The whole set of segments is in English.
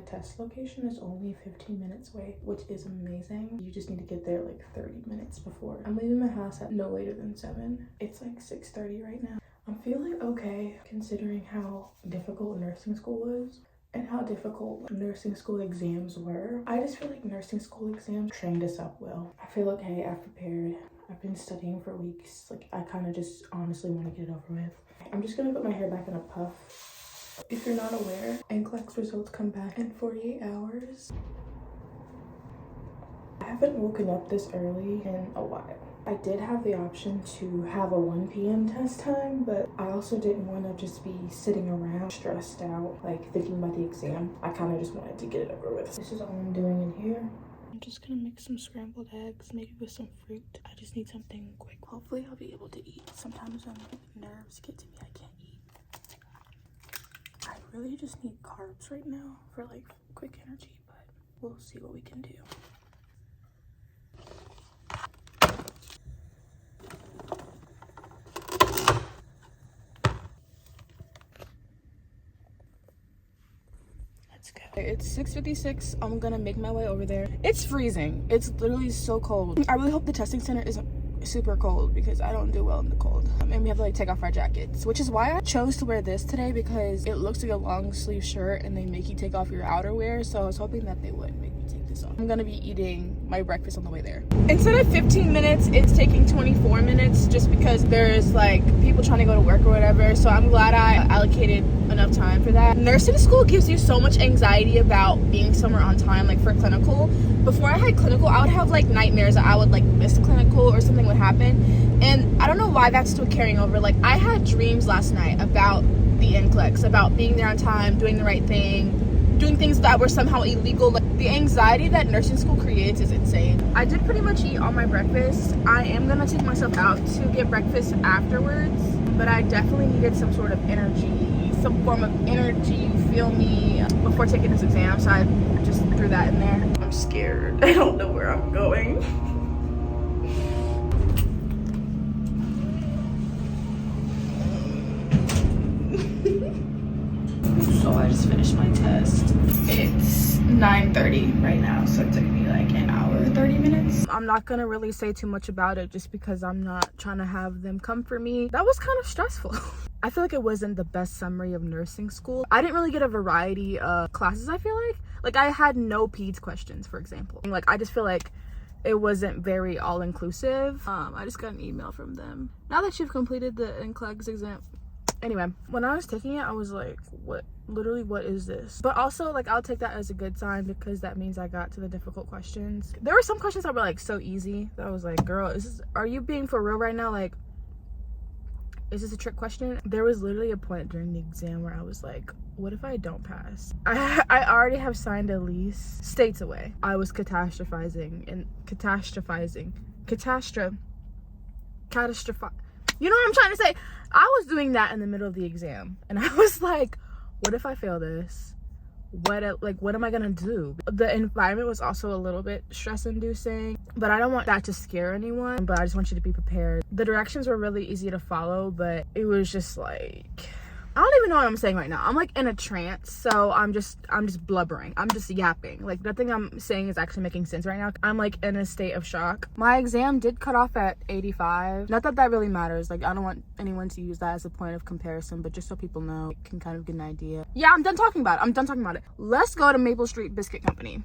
test location is only 15 minutes away, which is amazing. You just need to get there like 30 minutes before. I'm leaving my house at no later than 7. It's like 6:30 right now. I'm feeling okay considering how difficult nursing school was and how difficult nursing school exams were. I just feel like nursing school exams trained us up well. I feel okay, I've prepared. I've been studying for weeks. Like, I kind of just honestly want to get it over with. I'm just gonna put my hair back in a puff. If you're not aware, NCLEX results come back in 48 hours. I haven't woken up this early in a while. I did have the option to have a 1 p.m. test time, but I also didn't want to just be sitting around stressed out, like thinking about the exam. I kind of just wanted to get it over with. This is all I'm doing in here. I'm just gonna make some scrambled eggs, maybe with some fruit. I just need something quick. Hopefully I'll be able to eat. Sometimes when nerves get to me, I can't eat. I really just need carbs right now for like quick energy, but we'll see what we can do. It's 6:56. I'm gonna make my way over there. It's freezing. It's literally so cold. I really hope the testing center isn't super cold because I don't do well in the cold. And we have to like take off our jackets, which is why I chose to wear this today, because it looks like a long sleeve shirt and they make you take off your outerwear. So I was hoping that they wouldn't make me take this off. I'm gonna be eating my breakfast on the way there. Instead of 15 minutes, it's taking 24 minutes just because there's like people trying to go to work or whatever. So I'm glad I allocated enough time for that. Nursing school gives you so much anxiety about being somewhere on time, like for clinical. Before I had clinical, I would have like nightmares that I would like miss clinical or something would happen. And I don't know why that's still carrying over. Like, I had dreams last night about the NCLEX, about being there on time, doing the right thing, doing things that were somehow illegal. Like, the anxiety that nursing school creates is insane. I did pretty much eat all my breakfast. I am gonna take myself out to get breakfast afterwards, but I definitely needed some sort of energy, some form of energy, you feel me, before taking this exam. So I just threw that in there. I'm scared. I don't know where I'm going. So I just finished my test. It's 9:30 right now, so it took me like an hour 30 minutes. I'm not gonna really say too much about it just because I'm not trying to have them come for me. That was kind of stressful. I feel like it wasn't the best summary of nursing school. I didn't really get a variety of classes, I feel like I had no peds questions, for example. Like, I just feel like it wasn't very all-inclusive. I just got an email from them. Now that you've completed the NCLEX exam. Anyway, when I was taking it, I was like, what is this? But also, like, I'll take that as a good sign because that means I got to the difficult questions. There were some questions that were like so easy that I was like, girl, are you being for real right now? Like, is this a trick question? There was literally a point during the exam where I was like, what if I don't pass? I already have signed a lease states away. I was catastrophizing. You know what I'm trying to say? I was doing that in the middle of the exam, and I was like, what if I fail this? What am I gonna do? The environment was also a little bit stress-inducing, but I don't want that to scare anyone, but I just want you to be prepared. The directions were really easy to follow, but it was just like, I don't even know what I'm saying right now. I'm like in a trance, so I'm just blubbering. I'm just yapping. Like, nothing I'm saying is actually making sense right now. I'm like in a state of shock. My exam did cut off at 85. Not that that really matters. Like, I don't want anyone to use that as a point of comparison, but just so people know, can kind of get an idea. Yeah, I'm done talking about it. Let's go to Maple Street Biscuit Company.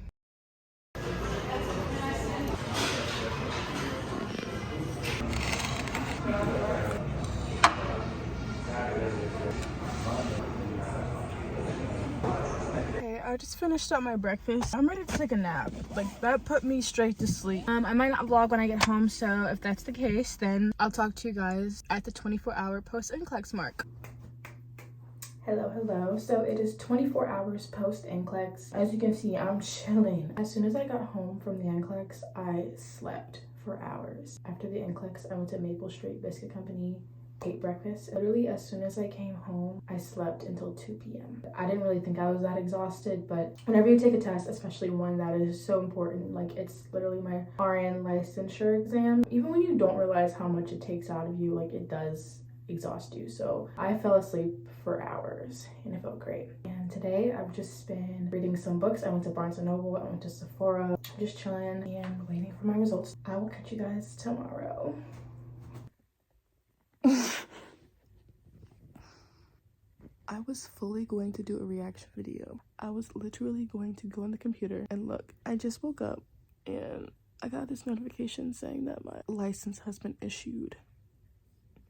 I just finished up my breakfast. I'm ready to take a nap. Like, that put me straight to sleep. I might not vlog when I get home, so if that's the case, then I'll talk to you guys at the 24-hour post NCLEX mark. Hello. So it is 24 hours post NCLEX. As you can see, I'm chilling. As soon as I got home from the NCLEX, I slept for hours. After the NCLEX, I went to Maple Street Biscuit Company, ate breakfast. Literally, as soon as I came home, I slept until 2 p.m. I didn't really think I was that exhausted, but whenever you take a test, especially one that is so important, like, it's literally my RN licensure exam, even when you don't realize how much it takes out of you, like, it does exhaust you. So I fell asleep for hours and it felt great. And today I've just been reading some books. I went to Barnes & Noble, I went to Sephora, just chilling and waiting for my results. I will catch you guys tomorrow. I was fully going to do a reaction video. I was literally going to go on the computer and look. I just woke up and I got this notification saying that my license has been issued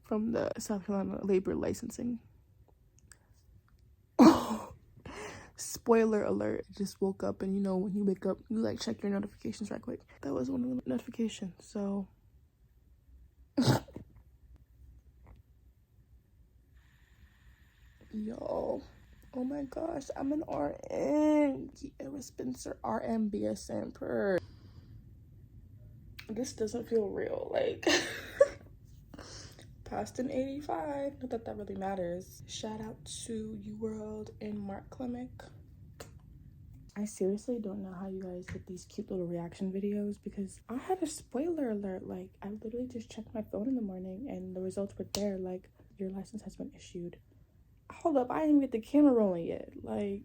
from the South Carolina Labor Licensing. Spoiler alert, I just woke up, and you know when you wake up, you like check your notifications right quick. That was one of the notifications, so. Yo, oh my gosh, I'm an RN. Kiera Spencer, RN BSN per. This doesn't feel real, like. Passed an 85, not that that really matters. Shout out to UWorld and Mark Klimick. I seriously don't know how you guys get these cute little reaction videos, because I had a spoiler alert. Like, I literally just checked my phone in the morning and the results were there, like, your license has been issued. Hold up, I didn't even get the camera rolling yet. Like,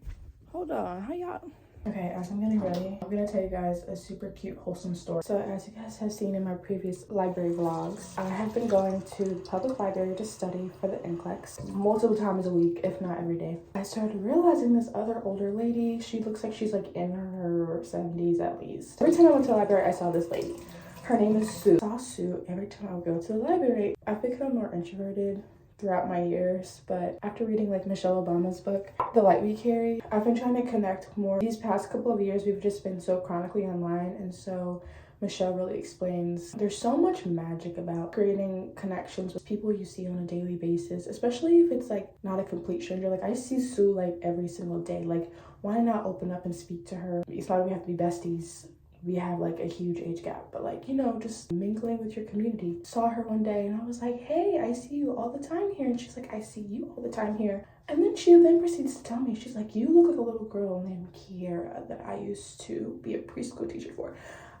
hold on, how y'all? Okay, as I'm getting ready, I'm gonna tell you guys a super cute, wholesome story. So as you guys have seen in my previous library vlogs, I have been going to the public library to study for the NCLEX multiple times a week, if not every day. I started realizing this other older lady, she looks like she's like in her 70s at least. Every time I went to the library, I saw this lady. Her name is Sue. I saw Sue every time I would go to the library. I've become more introverted throughout my years, but after reading like Michelle Obama's book, The Light We Carry, I've been trying to connect more. These past couple of years, we've just been so chronically online, and so Michelle really explains there's so much magic about creating connections with people you see on a daily basis, especially if it's like not a complete stranger. Like, I see Sue like every single day. Like, why not open up and speak to her? It's not like we have to be besties. We have like a huge age gap, but like, you know, just mingling with your community. Saw her one day and I was like, hey, I see you all the time here. And she's like, I see you all the time here. And then she proceeds to tell me, she's like, you look like a little girl named Kiera that I used to be a preschool teacher for.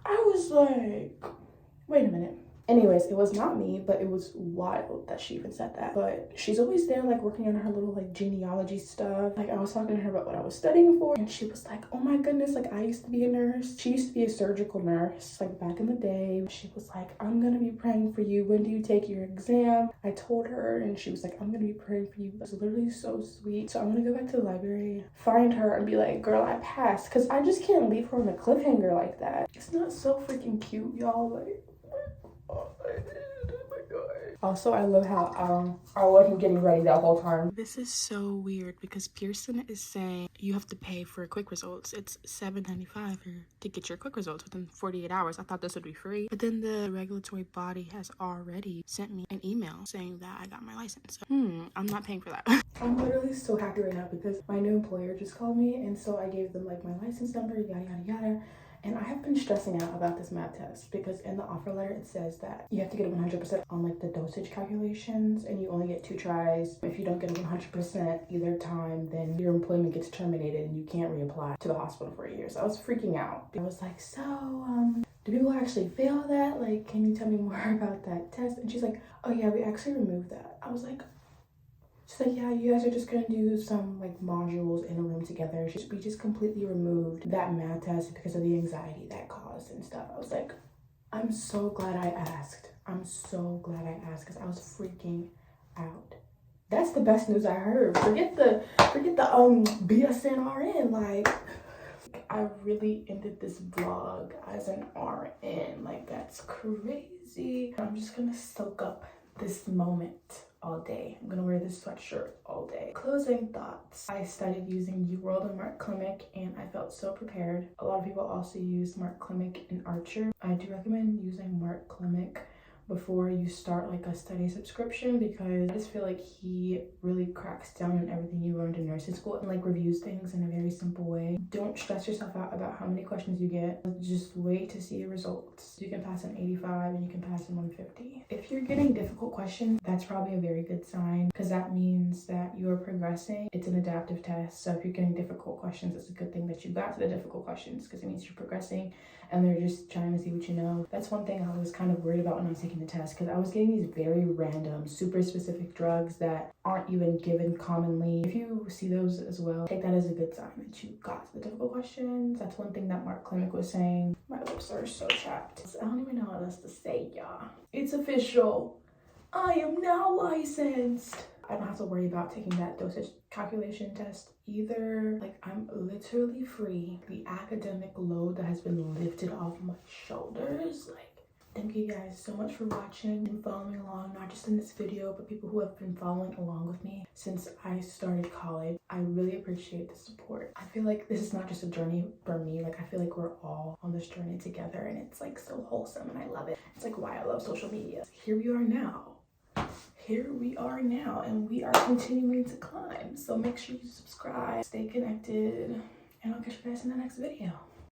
I was like, wait a minute. Anyways, it was not me, but it was wild that she even said that. But she's always there, like, working on her little, like, genealogy stuff. Like, I was talking to her about what I was studying for, and she was like, oh my goodness, like, I used to be a nurse. She used to be a surgical nurse, like, back in the day. She was like, I'm gonna be praying for you. When do you take your exam? I told her, and she was like, I'm gonna be praying for you. That's literally so sweet. So I'm gonna go back to the library, find her, and be like, girl, I passed. Because I just can't leave her on a cliffhanger like that. It's not so freaking cute, y'all. Like, oh my god. Also, I love how I wasn't getting ready that whole time. This is so weird because Pearson is saying you have to pay for quick results. It's $7.95 to get your quick results within 48 hours. I thought this would be free, but then the regulatory body has already sent me an email saying that I got my license. So, I'm not paying for that. I'm literally so happy right now because my new employer just called me, and so I gave them like my license number, yada yada yada. And I have been stressing out about this math test because in the offer letter it says that you have to get it 100% on like the dosage calculations, and you only get 2 tries. If you don't get it 100% either time, then your employment gets terminated and you can't reapply to the hospital for a year. So I was freaking out. I was like, so do people actually fail that? Like, can you tell me more about that test? And she's like, oh yeah, we actually removed that. I was like, she's like, yeah, you guys are just gonna do some like modules in a room together. We just completely removed that math test because of the anxiety that caused and stuff. I was like, I'm so glad I asked. I'm so glad I asked because I was freaking out. That's the best news I heard. Forget the BSNRN. Like, I really ended this vlog as an RN. Like, that's crazy. I'm just gonna soak up this moment all day. I'm gonna wear this sweatshirt all day. Closing thoughts. I studied using UWorld and Mark Klimick, and I felt so prepared. A lot of people also use Mark Klimick and Archer. I do recommend using Mark Klimick before you start like a study subscription, because I just feel like he really cracks down on everything you learned in nursing school and like reviews things in a very simple way. Don't stress yourself out about how many questions you get. Just wait to see your results. You can pass an 85 and you can pass an 150. If you're getting difficult questions, that's probably a very good sign, because that means that you are progressing. It's an adaptive test, so if you're getting difficult questions, it's a good thing that you got to the difficult questions, because it means you're progressing and they're just trying to see what you know. That's one thing I was kind of worried about when I was taking the test, because I was getting these very random, super specific drugs that aren't even given commonly. If you see those as well, take that as a good sign that you got to the difficult questions. That's one thing that Mark Klimek was saying. My lips are so chapped. I don't even know what else to say, y'all. It's official. I am now licensed. I don't have to worry about taking that dosage calculation test either. Like, I'm literally free. The academic load that has been lifted off my shoulders. Like, thank you guys so much for watching and following along, not just in this video, but people who have been following along with me since I started college. I really appreciate the support. I feel like this is not just a journey for me. Like, I feel like we're all on this journey together, and it's like so wholesome and I love it. It's like why I love social media. Here we are now. Here we are now, and we are continuing to climb. So make sure you subscribe, stay connected, and I'll catch you guys in the next video.